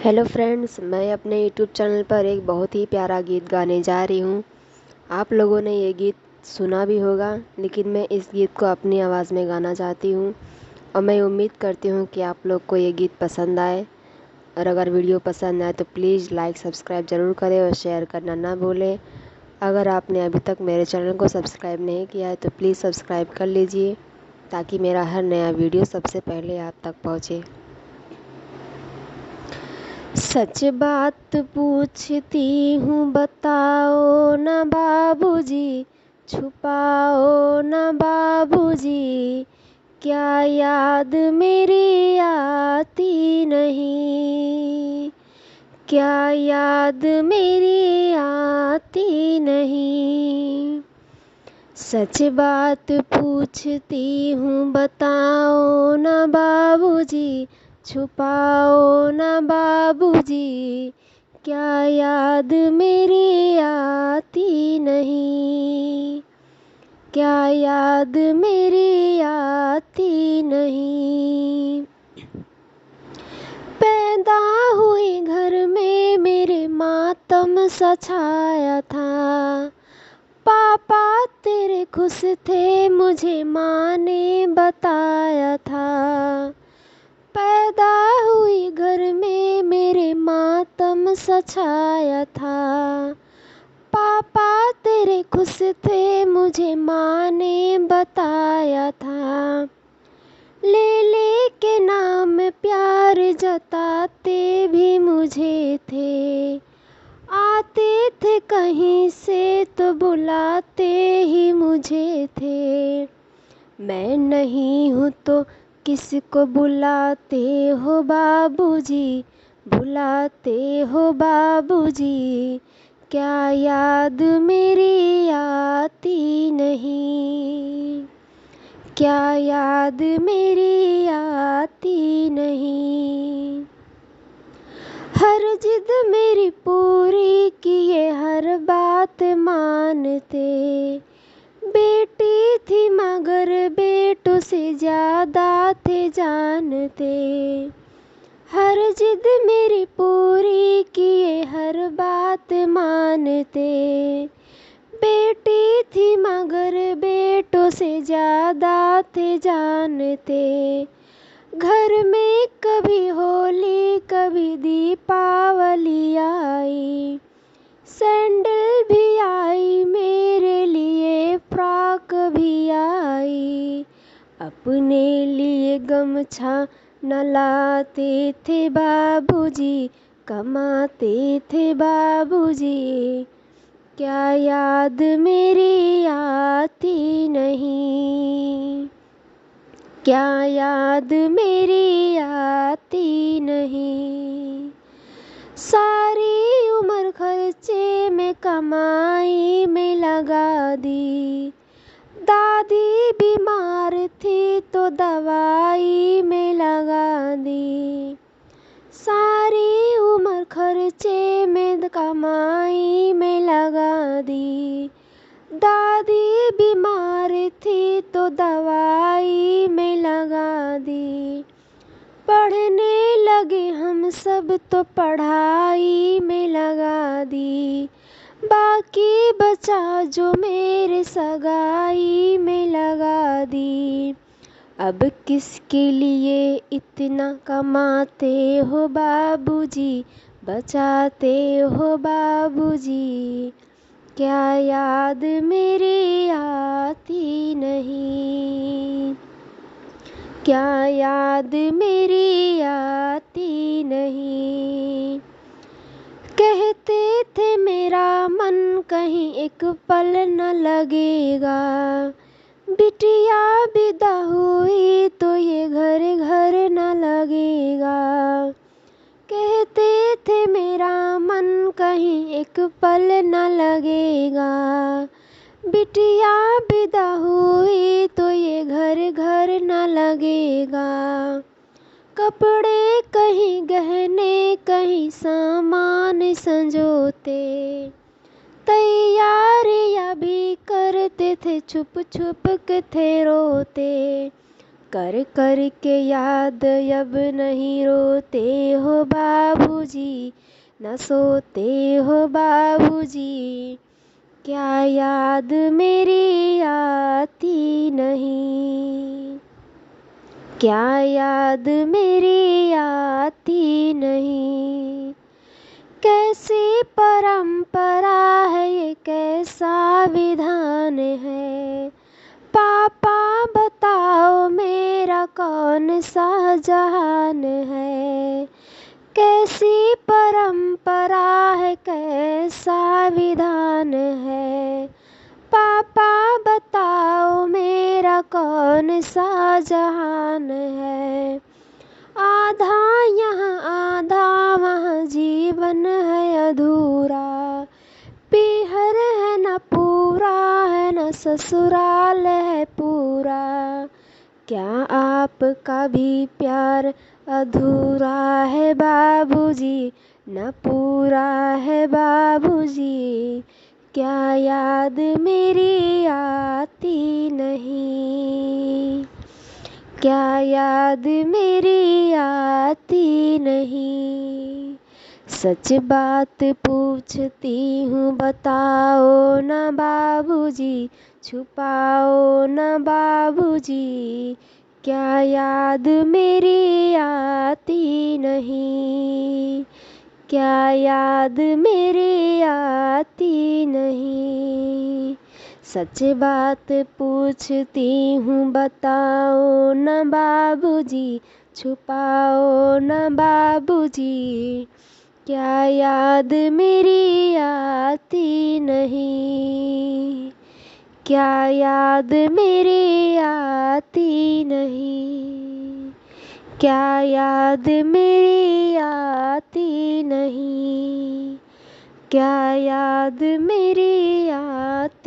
Hello friends, मैं अपने YouTube channel पर एक बहुत ही प्यारा गीत गाने जा रही हूँ। आप लोगों ने ये गीत सुना भी होगा, लेकिन मैं इस गीत को अपनी आवाज़ में गाना चाहती हूँ और मैं उम्मीद करती हूँ कि आप लोग को ये गीत पसंद आए। और अगर वीडियो पसंद आए तो प्लीज़ लाइक सब्सक्राइब ज़रूर करें और शेयर करना ना भूलें। अगर आपने अभी तक मेरे चैनल को सब्सक्राइब नहीं किया है तो प्लीज़ सब्सक्राइब कर लीजिए, ताकि मेरा हर नया वीडियो सबसे पहले आप तक पहुँचे। सच बात पूछती हूँ, बताओ ना बाबूजी, छुपाओ ना बाबूजी, क्या याद मेरी आती नहीं, क्या याद मेरी आती नहीं। सच बात पूछती हूँ, बताओ ना बाबूजी, छुपाओ ना बाबूजी, क्या याद मेरी आती नहीं, क्या याद मेरी आती नहीं। पैदा हुई घर में मेरे मातम सा छाया था, पापा तेरे खुश थे मुझे माँ ने बताया था। पैदा हुई घर में मेरे मातम सा छाया था, पापा तेरे खुश थे मुझे माँ ने बताया था। ले ले के नाम प्यार जताते भी मुझे थे, आते थे कहीं से तो बुलाते ही मुझे थे। मैं नहीं हूँ तो किसको बुलाते हो बाबूजी, बुलाते हो बाबूजी, क्या याद मेरी आती नहीं, क्या याद मेरी आती नहीं। हर जिद मेरी पूरी किए हर बात मानते, बेटी थी मगर बेटों से ज़्यादा थे जानते। हर जिद मेरी पूरी किए हर बात मानते, बेटी थी मगर बेटों से ज़्यादा थे जानते। घर में कभी होली कभी दीपावली आई, सैंडल भी आई मेरे लिए, फ्रॉक भी आई। अपने लिए गमछा न लाते थे बाबूजी, कमाते थे बाबूजी, क्या याद मेरी आती नहीं, क्या याद मेरी आती नहीं। सारी उम्र खर्चे में कमाई में लगा दी, दादी बीमार थी तो दवाई में लगा दी। सारी उम्र खर्चे में कमाई में लगा दी, दादी बीमार थी तो दवाई में लगा दी। पढ़ने लगे हम सब तो पढ़ाई में लगा दी, बाकी बचा जो मेरे सगाई में लगा दी। अब किसके लिए इतना कमाते हो बाबूजी, बचाते हो बाबूजी, क्या याद मेरी आती नहीं, क्या याद मेरी आती नहीं। कहते थे मेरा मन कहीं एक पल न लगेगा, बिटिया विदा हुई तो ये घर घर न लगेगा। कहते थे मेरा मन कहीं एक पल न लगेगा, बिटिया विदा हुई तो ये घर घर न लगेगा। कपड़े कहीं गहने कहीं सामान संजोते, तैयारियां भी करते थे छुप छुप के थे रोते। कर कर के याद अब नहीं रोते हो बाबूजी, न सोते हो बाबूजी, क्या याद मेरी आती नहीं, क्या याद मेरी आती नहीं। कैसी परंपरा है ये, कैसा विधान है, पापा बताओ मेरा कौन सा जहान है। कैसी परंपरा है, कैसा विधान है, पापा बताओ मेरा कौन सा जहान है। आधा यहाँ आधा वहाँ जीवन है अधूरा, पीहर है न पूरा है न ससुराल है पूरा, क्या आपका भी प्यार अधूरा है बाबूजी, न पूरा है बाबूजी, क्या याद मेरी आती नहीं, क्या याद मेरी आती नहीं। सच बात पूछती हूँ बताओ ना बाबूजी, छुपाओ ना बाबूजी, क्या याद मेरी आती नहीं, क्या याद मेरी आती नहीं। सच बात पूछती हूँ बताओ ना बाबूजी, छुपाओ ना बाबूजी, क्या याद मेरी आती नहीं, क्या याद मेरी आती नहीं, क्या याद मेरी आती नहीं, क्या याद मेरी आती